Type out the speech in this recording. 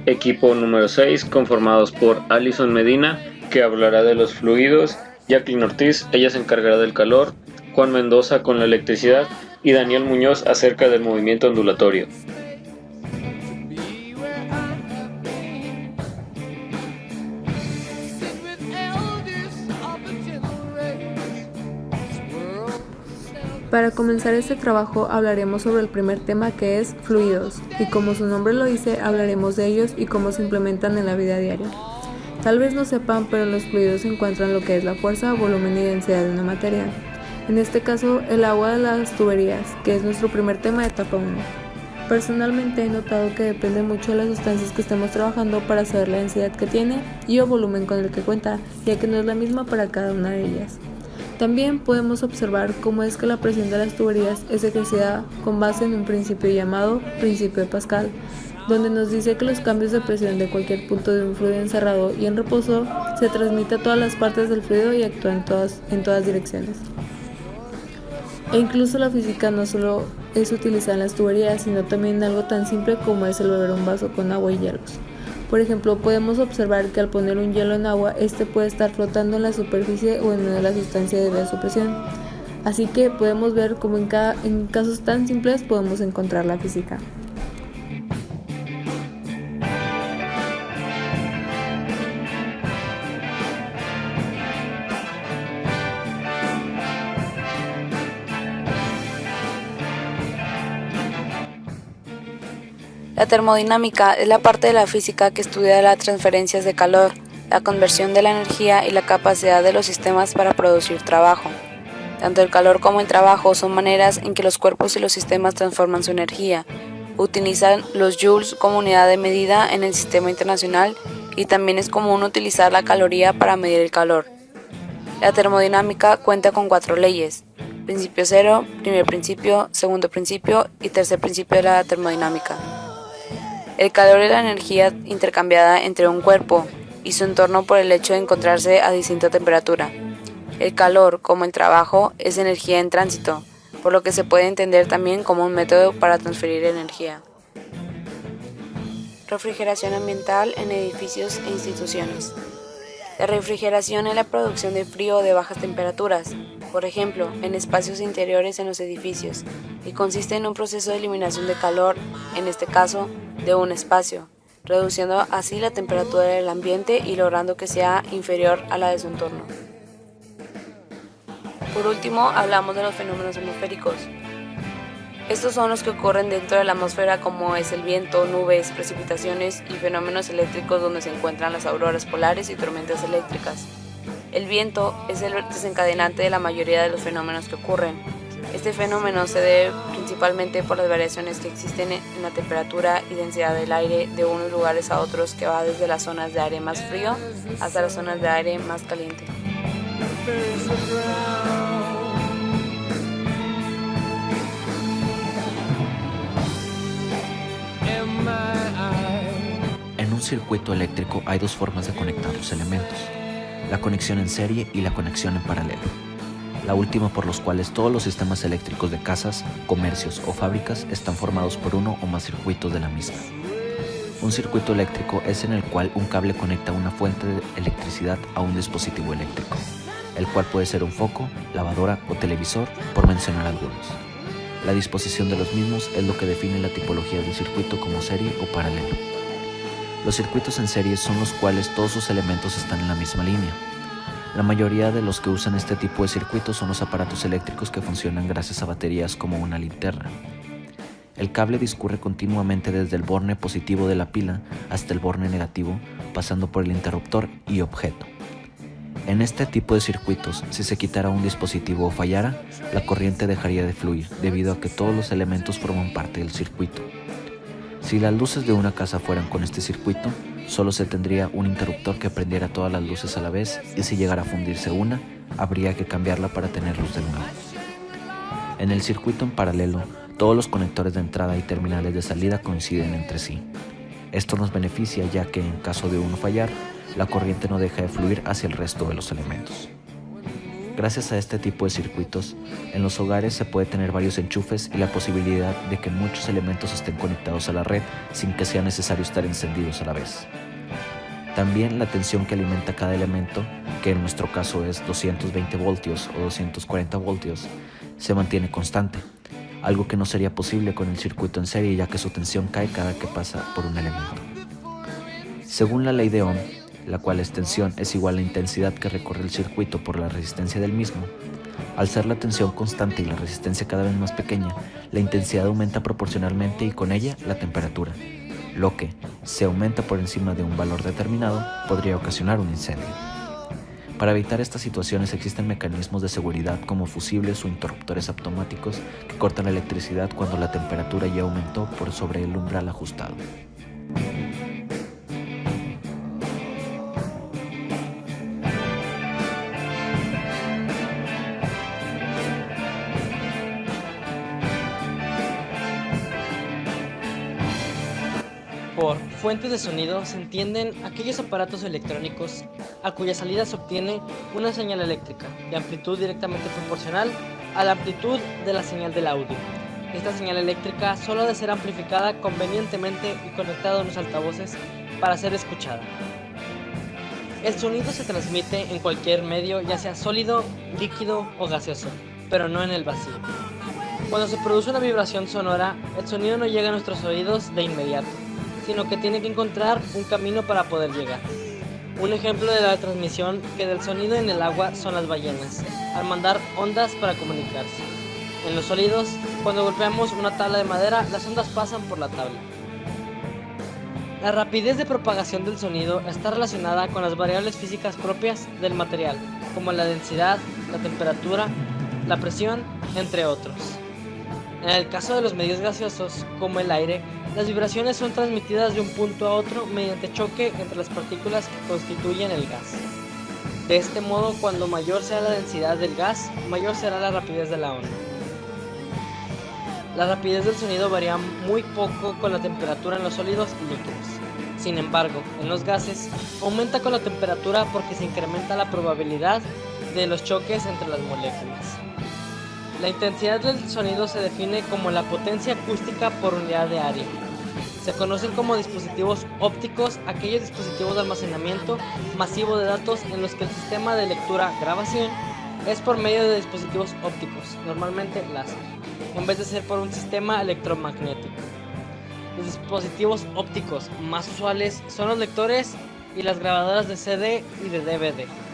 Equipo número 6, conformados por Alison Medina, que hablará de los fluidos, Jacqueline Ortiz, ella se encargará del calor, Juan Mendoza con la electricidad y Daniel Muñoz acerca del movimiento ondulatorio. Para comenzar este trabajo hablaremos sobre el primer tema, que es fluidos, y como su nombre lo dice, hablaremos de ellos y cómo se implementan en la vida diaria. Tal vez no sepan, pero en los fluidos se encuentran lo que es la fuerza, volumen y densidad de una materia. En este caso, el agua de las tuberías, que es nuestro primer tema de etapa 1. Personalmente he notado que depende mucho de las sustancias que estemos trabajando para saber la densidad que tiene y el volumen con el que cuenta, ya que no es la misma para cada una de ellas. También podemos observar cómo es que la presión de las tuberías es ejercida con base en un principio llamado principio de Pascal, donde nos dice que los cambios de presión de cualquier punto de un fluido encerrado y en reposo se transmite a todas las partes del fluido y actúa en todas direcciones. E incluso la física no solo es utilizada en las tuberías, sino también en algo tan simple como es el beber un vaso con agua y hielos. Por ejemplo, podemos observar que al poner un hielo en agua, este puede estar flotando en la superficie o en medio de la sustancia debido a su presión. Así que podemos ver cómo en casos tan simples podemos encontrar la física. La termodinámica es la parte de la física que estudia las transferencias de calor, la conversión de la energía y la capacidad de los sistemas para producir trabajo. Tanto el calor como el trabajo son maneras en que los cuerpos y los sistemas transforman su energía. Utilizan los joules como unidad de medida en el sistema internacional y también es común utilizar la caloría para medir el calor. La termodinámica cuenta con 4 leyes: principio cero, primer principio, segundo principio y tercer principio de la termodinámica. El calor es la energía intercambiada entre un cuerpo y su entorno por el hecho de encontrarse a distinta temperatura. El calor, como el trabajo, es energía en tránsito, por lo que se puede entender también como un método para transferir energía. Refrigeración ambiental en edificios e instituciones. La refrigeración es la producción de frío de bajas temperaturas, por ejemplo, en espacios interiores en los edificios, y consiste en un proceso de eliminación de calor, en este caso, de un espacio, reduciendo así la temperatura del ambiente y logrando que sea inferior a la de su entorno. Por último, hablamos de los fenómenos atmosféricos. Estos son los que ocurren dentro de la atmósfera, como es el viento, nubes, precipitaciones y fenómenos eléctricos, donde se encuentran las auroras polares y tormentas eléctricas. El viento es el desencadenante de la mayoría de los fenómenos que ocurren. Este fenómeno se debe principalmente por las variaciones que existen en la temperatura y densidad del aire de unos lugares a otros, que va desde las zonas de aire más frío hasta las zonas de aire más caliente. En un circuito eléctrico hay 2 formas de conectar los elementos: la conexión en serie y la conexión en paralelo. La última, por los cuales todos los sistemas eléctricos de casas, comercios o fábricas están formados por uno o más circuitos de la misma. Un circuito eléctrico es en el cual un cable conecta una fuente de electricidad a un dispositivo eléctrico, el cual puede ser un foco, lavadora o televisor, por mencionar algunos. La disposición de los mismos es lo que define la tipología del circuito como serie o paralelo. Los circuitos en serie son los cuales todos sus elementos están en la misma línea. La mayoría de los que usan este tipo de circuitos son los aparatos eléctricos que funcionan gracias a baterías como una linterna. El cable discurre continuamente desde el borne positivo de la pila hasta el borne negativo, pasando por el interruptor y objeto. En este tipo de circuitos, si se quitara un dispositivo o fallara, la corriente dejaría de fluir debido a que todos los elementos forman parte del circuito. Si las luces de una casa fueran con este circuito, solo se tendría un interruptor que prendiera todas las luces a la vez, y si llegara a fundirse una, habría que cambiarla para tener luz de nuevo. En el circuito en paralelo, todos los conectores de entrada y terminales de salida coinciden entre sí. Esto nos beneficia, ya que en caso de uno fallar, la corriente no deja de fluir hacia el resto de los elementos. Gracias a este tipo de circuitos, en los hogares se puede tener varios enchufes y la posibilidad de que muchos elementos estén conectados a la red sin que sea necesario estar encendidos a la vez. También la tensión que alimenta cada elemento, que en nuestro caso es 220 voltios o 240 voltios, se mantiene constante, algo que no sería posible con el circuito en serie ya que su tensión cae cada que pasa por un elemento. Según la ley de Ohm, la cual es tensión es igual a la intensidad que recorre el circuito por la resistencia del mismo, al ser la tensión constante y la resistencia cada vez más pequeña, la intensidad aumenta proporcionalmente y con ella la temperatura, lo que, si aumenta por encima de un valor determinado, podría ocasionar un incendio. Para evitar estas situaciones existen mecanismos de seguridad como fusibles o interruptores automáticos que cortan la electricidad cuando la temperatura ya aumentó por sobre el umbral ajustado. Por fuentes de sonido se entienden aquellos aparatos electrónicos a cuya salida se obtiene una señal eléctrica de amplitud directamente proporcional a la amplitud de la señal del audio. Esta señal eléctrica solo ha de ser amplificada convenientemente y conectada a unos altavoces para ser escuchada. El sonido se transmite en cualquier medio, ya sea sólido, líquido o gaseoso, pero no en el vacío. Cuando se produce una vibración sonora, el sonido no llega a nuestros oídos de inmediato, sino que tiene que encontrar un camino para poder llegar. Un ejemplo de la transmisión que del sonido en el agua son las ballenas, al mandar ondas para comunicarse. En los sólidos, cuando golpeamos una tabla de madera, las ondas pasan por la tabla. La rapidez de propagación del sonido está relacionada con las variables físicas propias del material, como la densidad, la temperatura, la presión, entre otros. En el caso de los medios gaseosos, como el aire, las vibraciones son transmitidas de un punto a otro mediante choque entre las partículas que constituyen el gas. De este modo, cuando mayor sea la densidad del gas, mayor será la rapidez de la onda. La rapidez del sonido varía muy poco con la temperatura en los sólidos y líquidos. Sin embargo, en los gases, aumenta con la temperatura porque se incrementa la probabilidad de los choques entre las moléculas. La intensidad del sonido se define como la potencia acústica por unidad de área. Se conocen como dispositivos ópticos aquellos dispositivos de almacenamiento masivo de datos en los que el sistema de lectura-grabación es por medio de dispositivos ópticos, normalmente láser, en vez de ser por un sistema electromagnético. Los dispositivos ópticos más usuales son los lectores y las grabadoras de CD y de DVD.